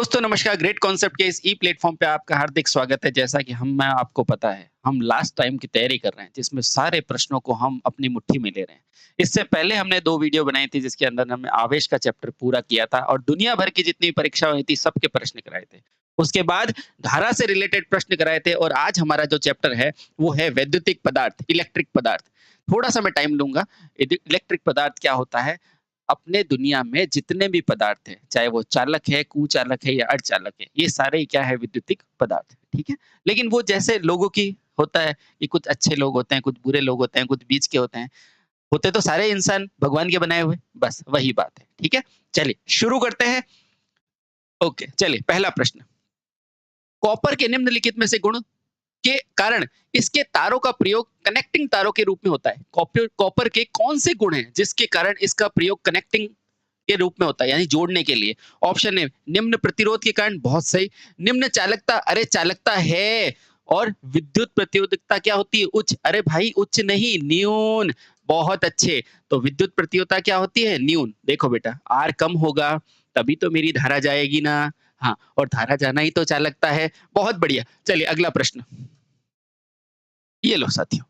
दोस्तों नमस्कार। Great concept के इस ई प्लेटफॉर्म पे आपका हार्दिक स्वागत है। जैसा कि हम मैं आपको पता है हम लास्ट टाइम की तैयारी कर रहे हैं जिसमें सारे प्रश्नों को हम अपनी मुट्ठी में ले रहे हैं। इससे पहले हमने 2 वीडियो बनाई थी जिसके अंदर हमने आवेश का चैप्टर पूरा किया था और दुनिया भर की जितनी परीक्षा हुई थी सबके प्रश्न कराए थे। उसके बाद धारा से रिलेटेड प्रश्न कराए थे और आज हमारा जो चैप्टर है वो है वैद्युतिक पदार्थ, इलेक्ट्रिक पदार्थ। थोड़ा-सा मैं टाइम लूँगा। इलेक्ट्रिक पदार्थ क्या होता है? अपने दुनिया में जितने भी पदार्थ हैं, चाहे वो चालक है, कुचालक है या अर्धचालक है, ये सारे ही क्या है विद्युतिक पदार्थ, ठीक है? लेकिन वो जैसे लोगों की होता है कि कुछ अच्छे लोग होते हैं, कुछ बुरे लोग होते हैं, कुछ बीच के होते हैं। होते तो सारे इंसान भगवान के बनाए हुए, बस वही बात है, ठीक है? चलिए शुरू करते हैं। ओके, चलिए पहला प्रश्न। कॉपर के निम्नलिखित में से गुण के कारण इसके तारों का प्रयोग कनेक्टिंग तारों के रूप में होता है। कॉपर कॉपर के कौन से गुण हैं जिसके कारण इसका प्रयोग कनेक्टिंग के रूप में होता है यानी जोड़ने के लिए? ऑप्शन ए निम्न प्रतिरोध के कारण, बहुत सही। निम्न चालकता, अरे चालकता है। और विद्युत प्रतिरोधकता क्या होती है? उच्च, अरे भाई उच्च नहीं न्यून, बहुत अच्छे। तो विद्युत प्रतिरोधकता क्या होती है? न्यून। देखो बेटा आर कम होगा तभी तो मेरी धारा जाएगी ना। हाँ, और धारा जाना ही तो चालकता है। बहुत बढ़िया। चलिए अगला प्रश्न। ये लो साथियों,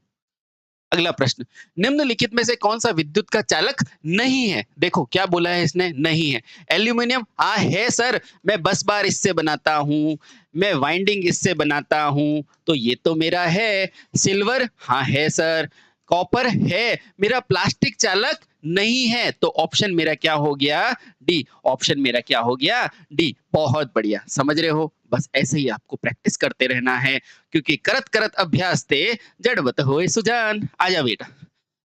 अगला प्रश्न। निम्नलिखित में से कौन सा विद्युत का चालक नहीं है? देखो क्या बोला है इसने, नहीं है। एल्यूमीनियम, हाँ है सर, मैं बस बार इससे बनाता हूं, मैं वाइंडिंग इससे बनाता हूं, तो ये तो मेरा है। सिल्वर, हाँ है सर। कॉपर है, मेरा प्लास्टिक चालक नहीं है। तो ऑप्शन मेरा क्या हो गया? डी। ऑप्शन मेरा क्या हो गया? डी। बहुत बढ़िया, समझ रहे हो? बस ऐसे ही आपको प्रैक्टिस करते रहना है क्योंकि करत करत अभ्यास ते जड़वत होए सुजान। आजा बेटा।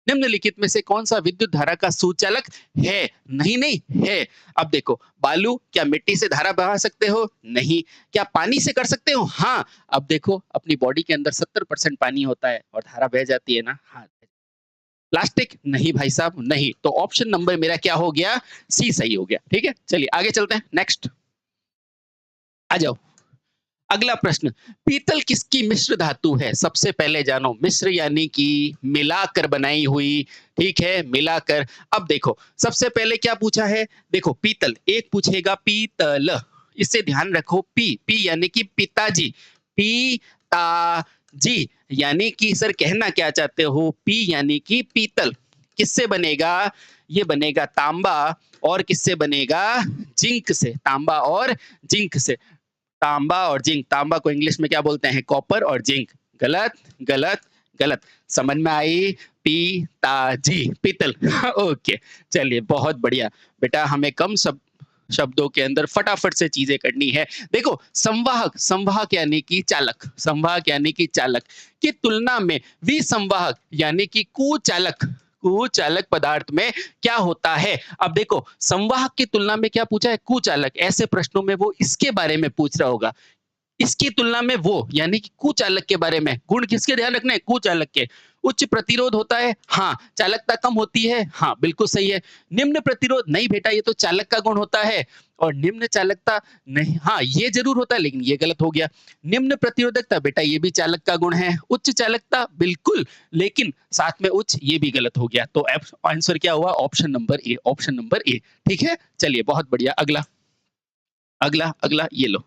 निम्नलिखित में से कौन सा विद्युत धारा का सुचालक है? नहीं नहीं है। अब देखो, बालू, क्या मिट्टी से धारा बहा सकते हो? नहीं। क्या पानी से कर सकते हो? हाँ। अब देखो अपनी बॉडी के अंदर 70% पानी होता है और धारा बह जाती है ना। हाँ। प्लास्टिक, नहीं भाई साहब नहीं। तो ऑप्शन नंबर मेरा क्या हो गया? सी सही हो गया। ठीक है, चलिए आगे चलते हैं। नेक्स्ट आ जाओ। अगला प्रश्न। पीतल किसकी मिश्र धातु है? सबसे पहले जानो, मिश्र यानी कि मिलाकर बनाई हुई। ठीक है, मिलाकर। अब देखो सबसे पहले क्या पूछा है? देखो पीतल, एक पूछेगा पीतल, इससे ध्यान रखो। पी पी यानी कि पिताजी, पिताजी यानी कि सर कहना क्या चाहते हो? पी यानी कि पीतल किससे बनेगा? ये बनेगा तांबा। और किससे बनेगा? जिंक से। तांबा और जिंक से। तांबा और जिंक, तांबा को इंग्लिश में क्या बोलते हैं? कॉपर। और जिंक, गलत गलत गलत। समझ में आई? पिताजी, पीतल। ओके, चलिए बहुत बढ़िया। बेटा हमें कम शब्दों के अंदर फटाफट से चीजें करनी है। देखो संवाहक, संवाहक यानी कि चालक, संवाहक यानी कि चालक की तुलना में विसंवाहक यानी कि कुचालक, कुचालक पदार्थ में क्या होता है? अब देखो संवाहक की तुलना में क्या पूछा है? कुचालक। ऐसे प्रश्नों में वो इसके बारे में पूछ रहा होगा, इसकी तुलना में वो यानी कि कुचालक के बारे में। गुण किसके ध्यान रखने हैं? कुचालक के। उच्च प्रतिरोध होता है, हाँ। चालकता कम होती है, हाँ बिल्कुल सही है। निम्न प्रतिरोध, नहीं बेटा ये तो चालक का गुण होता है। और निम्न चालकता, नहीं, हाँ ये जरूर होता है लेकिन ये गलत हो गया। निम्न प्रतिरोधकता, बेटा ये भी चालक का गुण है। उच्च चालकता, बिल्कुल, लेकिन साथ में उच्च, ये भी गलत हो गया। तो आंसर क्या हुआ? Option number A, option number A. ठीक है, चलिए बहुत बढ़िया। अगला अगला अगला, ये लो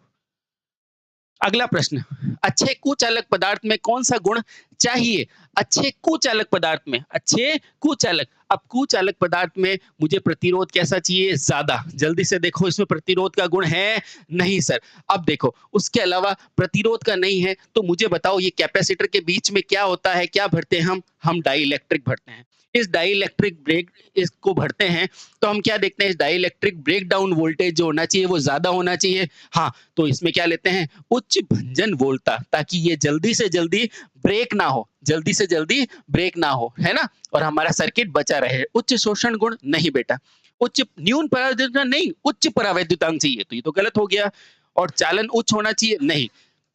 अगला प्रश्न। अच्छे कुचालक पदार्थ में कौन सा गुण चाहिए? अच्छे कुचालक पदार्थ में, अच्छे कुचालक। अब कुचालक पदार्थ में मुझे प्रतिरोध कैसा चाहिए? ज्यादा। जल्दी से देखो इसमें प्रतिरोध का गुण है? नहीं सर। अब देखो उसके अलावा प्रतिरोध का नहीं है तो मुझे बताओ ये कैपेसिटर के बीच में क्या होता है? क्या भरते हैं हम डाई इलेक्ट्रिक भरते हैं। इस डाई इलेक्ट्रिक ब्रेक इसको भरते हैं तो हम क्या देखते हैं? इस dielectric breakdown voltage जो होना चाहिए वो ज्यादा होना चाहिए। हाँ, तो इसमें क्या लेते हैं? उच्च भंजन वोल्टता, ताकि ये जल्दी से जल्दी ब्रेक ना हो, जल्दी से जल्दी ब्रेक ना हो, है ना, और हमारा सर्किट बचा रहे। उच्च शोषण गुण, नहीं बेटा। उच्च न्यून परावैद्युतांक नहीं, उच्च परावैद्युतांक चाहिए, तो ये तो गलत हो गया। और चालन उच्च होना चाहिए, नहीं।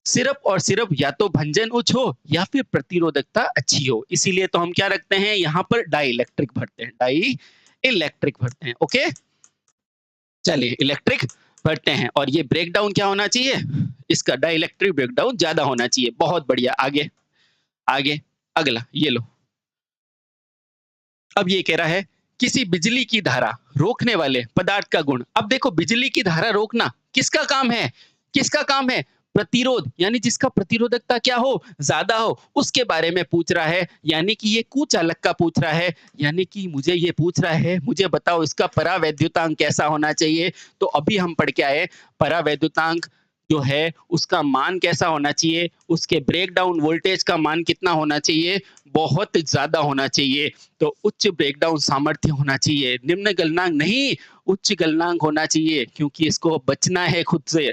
सिर्फ और सिर्फ या तो भंजन उच्च हो या फिर प्रतिरोधकता अच्छी हो। इसीलिए तो हम क्या रखते हैं यहाँ पर? डाई इलेक्ट्रिक भरते हैं, डाई इलेक्ट्रिक भरते हैं। ओके, चलिए इलेक्ट्रिक भरते हैं। और ये ब्रेकडाउन क्या होना चाहिए? इसका डाई इलेक्ट्रिक ब्रेकडाउन ज्यादा होना चाहिए। बहुत बढ़िया। आगे आगे, अगला ये लो। अब ये कह रहा है किसी बिजली की धारा रोकने वाले पदार्थ का गुण। अब देखो बिजली की धारा रोकना किसका काम है? किसका काम है? प्रतिरोध, यानी जिसका प्रतिरोधकता क्या हो? ज़्यादा हो, उसके बारे में पूछ रहा है। यानी कि ये कुचालक का पूछ रहा है, यानी कि मुझे ये पूछ रहा है, मुझे बताओ इसका परावैद्युतांक कैसा होना चाहिए? तो अभी हम पढ़ के आए, परावैद्युतांक जो है उसका मान कैसा होना चाहिए? उसके ब्रेकडाउन वोल्टेज का मान कितना होना चाहिए? बहुत ज़्यादा होना चाहिए। तो उच्च ब्रेकडाउन सामर्थ्य होना चाहिए, निम्न गलनांक नहीं, उच्च गलनांक होना चाहिए, क्योंकि इसको बचना है खुद से।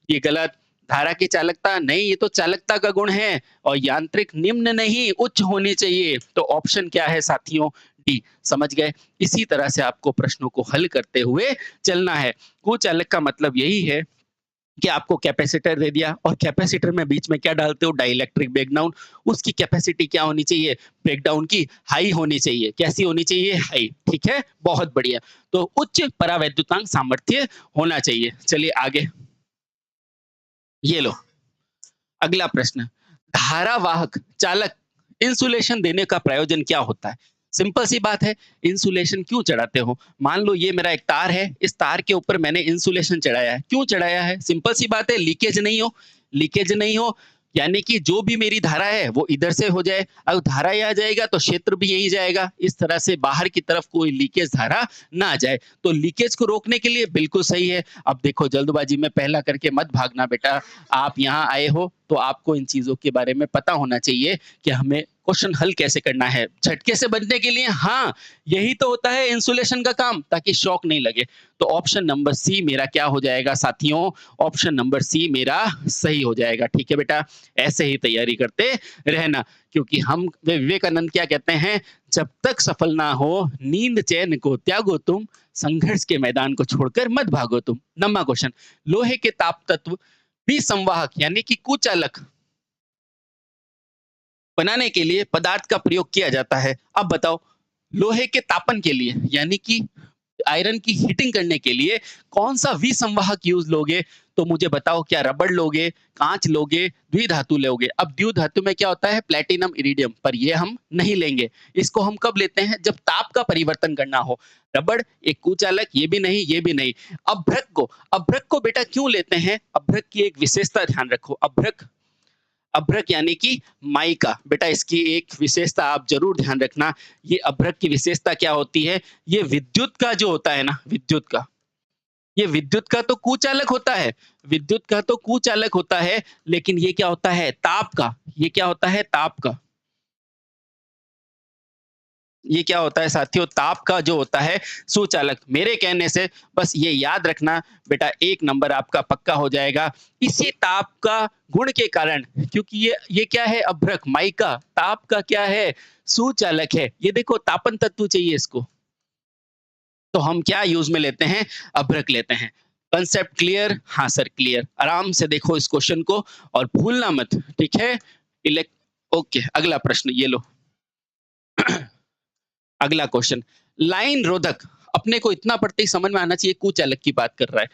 ये गलत। धारा की चालकता नहीं, ये तो चालकता का गुण है, और यांत्रिक निम्न नहीं उच्च होनी चाहिए। तो ऑप्शन क्या है साथियों? डी। समझ गए? इसी तरह से आपको प्रश्नों को हल करते हुए चलना है। कुचालक का मतलब यही है कि आपको कैपेसिटर दे दिया, और कैपेसिटर में बीच में क्या डालते हो? Dielectric breakdown. उसकी कैपेसिटी क्या होनी चाहिए? ब्रेकडाउन की हाई होनी चाहिए। कैसी होनी चाहिए? हाई। ठीक है, बहुत बढ़िया। तो उच्च परावैद्युतांक सामर्थ्य होना चाहिए। चलिए आगे, ये लो अगला प्रश्न। धारावाहक चालक इंसुलेशन देने का प्रयोजन क्या होता है? सिंपल सी बात है, इंसुलेशन क्यों चढ़ाते हो? मान लो ये मेरा एक तार है, इस तार के ऊपर मैंने इंसुलेशन चढ़ाया है। क्यों चढ़ाया है? सिंपल सी बात है, लीकेज नहीं हो। लीकेज नहीं हो, यानी कि जो भी मेरी धारा है वो इधर से हो जाए। अब धारा यहाँ जाएगा तो क्षेत्र भी यही जाएगा, इस तरह से बाहर की तरफ कोई लीकेज धारा ना आ जाए। तो लीकेज को रोकने के लिए बिल्कुल सही है। अब देखो जल्दबाजी में पहला करके मत भागना बेटा, आप यहाँ आए हो तो आपको इन चीजों के बारे में पता होना चाहिए कि हमें क्वेश्चन हल कैसे करना है। झटके से बचने के लिए, हाँ, यही तो होता है इंसुलेशन का काम, ताकि शॉक नहीं लगे। तो ऑप्शन नंबर सी मेरा क्या हो जाएगा साथियों? ऑप्शन नंबर सी मेरा सही हो जाएगा। ठीक है बेटा, ऐसे ही तैयारी करते रहना, क्योंकि हम विवेकानंद क्या कहते हैं? जब तक सफल ना हो नींद चैन को त्यागो तुम, संघर्ष के मैदान को छोड़कर मत भागो तुम। नम्मा क्वेश्चन, लोहे के ताप तत्व विसंवाहक यानी कि कुचालक बनाने के लिए पदार्थ का प्रयोग किया जाता है। अब बताओ, लोहे के तापन के लिए यानी कि आयरन की हीटिंग करने के लिए कौन सा विसंवाहक यूज लोगे? तो मुझे बताओ, क्या रबड़ लोगे, कांच लोगे, द्विधातु लोगे? अब द्विधातु में क्या होता है? प्लेटिनम इरिडियम, पर ये हम नहीं लेंगे। इसको हम कब लेते हैं? जब ताप का परिवर्तन करना हो। रबड़ एक कुचालक, ये भी नहीं, ये भी नहीं। अभ्रक को बेटा क्यों लेते हैं? अभ्रक की एक विशेषता ध्यान रखो। अभ्रक, अभ्रक यानी कि माइका। बेटा इसकी एक विशेषता आप जरूर ध्यान रखना। ये अभ्रक की विशेषता क्या होती है? ये विद्युत का जो होता है ना, विद्युत का, ये विद्युत का तो कुचालक होता है, विद्युत का तो कुचालक होता है, लेकिन ये क्या होता है? ताप का। ये क्या होता है? ताप का। ये क्या होता है साथियों? ताप का जो होता है सुचालक। मेरे कहने से बस ये याद रखना बेटा, 1 नंबर आपका पक्का हो जाएगा। इसी ताप का गुण के कारण, क्योंकि ये क्या है? अभ्रक, माइका, ताप का क्या है? सुचालक है। ये देखो तापन तत्व चाहिए इसको, तो हम क्या यूज में लेते हैं? अभ्रक लेते हैं। Concept clear? हाँ सर क्लियर। आराम से देखो इस क्वेश्चन को और भूलना मत, ठीक है? इलेक्ट ओके, अगला प्रश्न ये लो। अगला क्वेश्चन, लाइन रोधक, अपने को इतना पढ़ते ही समझ में आना चाहिए कुचालक की बात कर रहा है।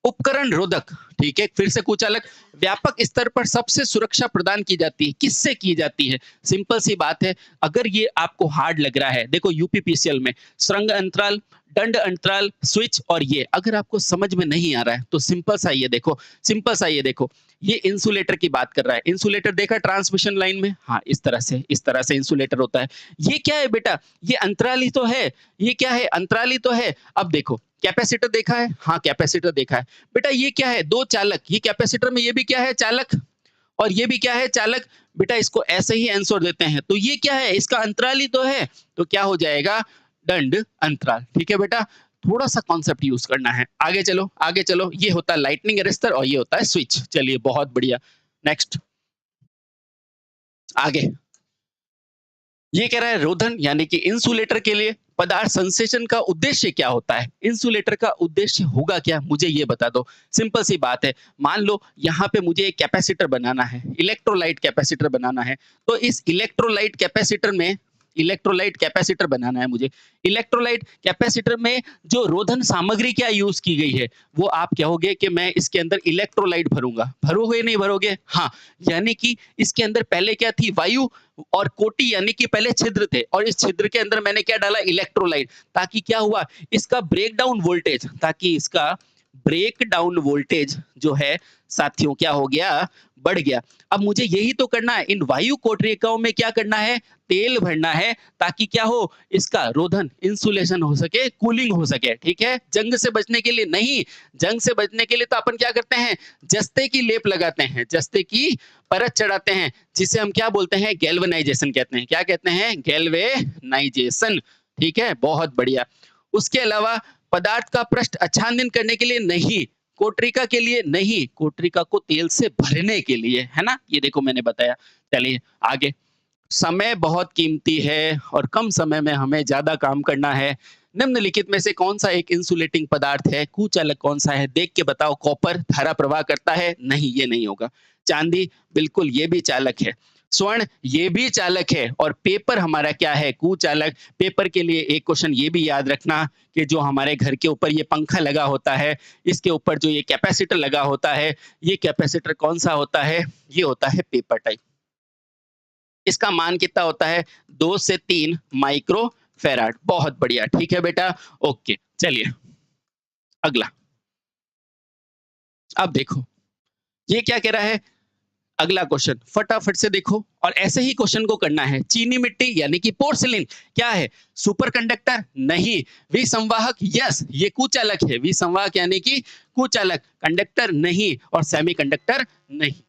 उपकरण रोधक, ठीक है, फिर से कुचालक, व्यापक स्तर पर सबसे सुरक्षा प्रदान की जाती है, किससे की जाती है? सिंपल सी बात है, अगर ये आपको हार्ड लग रहा है, देखो यूपीपीसीएल में सुरंग अंतराल, दंड अंतराल, स्विच, और ये अगर आपको समझ में नहीं आ रहा है तो सिंपल सा ये देखो, सिंपल सा ये देखो, ये इंसुलेटर की बात कर रहा है। इंसुलेटर देखा ट्रांसमिशन लाइन में? हाँ, इस तरह से इंसुलेटर होता है। ये क्या है बेटा? ये अंतराल ही तो है। ये क्या है? अंतराल ही तो है। अब देखो कैपेसिटर देखा है? हाँ कैपेसिटर देखा है। बेटा ये क्या है? 2 चालक, ये कैपेसिटर में ये भी क्या है? चालक, और ये भी क्या है? चालक। बेटा इसको ऐसे ही आंसर देते हैं, तो ये क्या है? इसका अंतराल ही तो है, तो क्या हो जाएगा? दंड अंतराल। ठीक है बेटा, थोड़ा सा कॉन्सेप्ट यूज करना है। आगे चलो, आगे चलो। ये होता है लाइटनिंग अरेस्टर और ये होता है स्विच। चलिए बहुत बढ़िया, नेक्स्ट आगे। ये कह रहा है रोधन यानी कि इंसुलेटर के लिए पदार्थ संश्लेषण का उद्देश्य क्या होता है? इंसुलेटर का उद्देश्य होगा क्या? मुझे ये बता दो। सिंपल सी बात है, मान लो यहाँ पे मुझे एक कैपेसिटर बनाना है, इलेक्ट्रोलाइट कैपेसिटर बनाना है। तो इस इलेक्ट्रोलाइट कैपेसिटर में इलेक्ट्रोलाइट कैपेसिटर बनाना है मुझे। इलेक्ट्रोलाइट कैपेसिटर में जो रोधन सामग्री क्या यूज की गई है, वो आप कहोगे कि मैं इसके अंदर इलेक्ट्रोलाइट भरूंगा। भरोगे नहीं भरोगे? हाँ, यानी कि इसके अंदर पहले क्या थी? वायु और कोटि, यानी कि पहले छिद्र थे और इस छिद्र के अंदर मैंने क्या डाला? इलेक्ट्रोलाइट। ताकि क्या हुआ? इसका ब्रेकडाउन वोल्टेज, ताकि इसका ब्रेक डाउन वोल्टेज जो है साथियों क्या हो गया? बढ़ गया। अब मुझे यही तो करना है, इन वायु कोटरिकाओं में क्या करना है? तेल भरना है, ताकि क्या हो? इसका रोधन, इंसुलेशन हो सके, कूलिंग हो सके। ठीक है, जंग से बचने के लिए नहीं। जंग से बचने के लिए तो अपन क्या करते हैं? जस्ते की लेप लगाते हैं, जस्ते की परत चढ़ाते हैं, जिसे हम क्या बोलते हैं? गैल्वेनाइजेशन कहते हैं। क्या कहते हैं? गैल्वेनाइजेशन। ठीक है, बहुत बढ़िया। उसके अलावा पदार्थ का पृष्ठ आच्छादन करने के लिए नहीं, कोटरिका के लिए नहीं, कोटरिका को तेल से भरने के लिए, है ना? ये देखो मैंने बताया। चलिए आगे। समय बहुत कीमती है और कम समय में हमें ज्यादा काम करना है। निम्नलिखित में से कौन सा एक इंसुलेटिंग पदार्थ है? कुचालक कौन सा है? देख के बताओ। कॉपर धारा प्रवाह करता है? नहीं, ये नहीं होगा। चांदी, बिल्कुल ये भी चालक है। स्वर्ण, ये भी चालक है। और पेपर हमारा क्या है? कुचालक। पेपर के लिए एक क्वेश्चन ये भी याद रखना कि जो हमारे घर के ऊपर ये पंखा लगा होता है, इसके ऊपर जो ये कैपेसिटर लगा होता है, ये कैपेसिटर कौन सा होता है? ये होता है पेपर टाइप। इसका मान कितना होता है? 2 से 3 माइक्रो फेराड। बहुत बढ़िया, ठीक है बेटा, ओके। चलिए अगला। अब देखो ये क्या कह रहा है? अगला क्वेश्चन फटाफट से देखो और ऐसे ही क्वेश्चन को करना है। चीनी मिट्टी यानी कि पोर्सिलिन क्या है? Super conductor? नहीं। विसंवाहक? यस, ये कुचालक है। विसंवाहक यानी कि कुचालक। कंडक्टर? नहीं। और सेमीकंडक्टर? नहीं।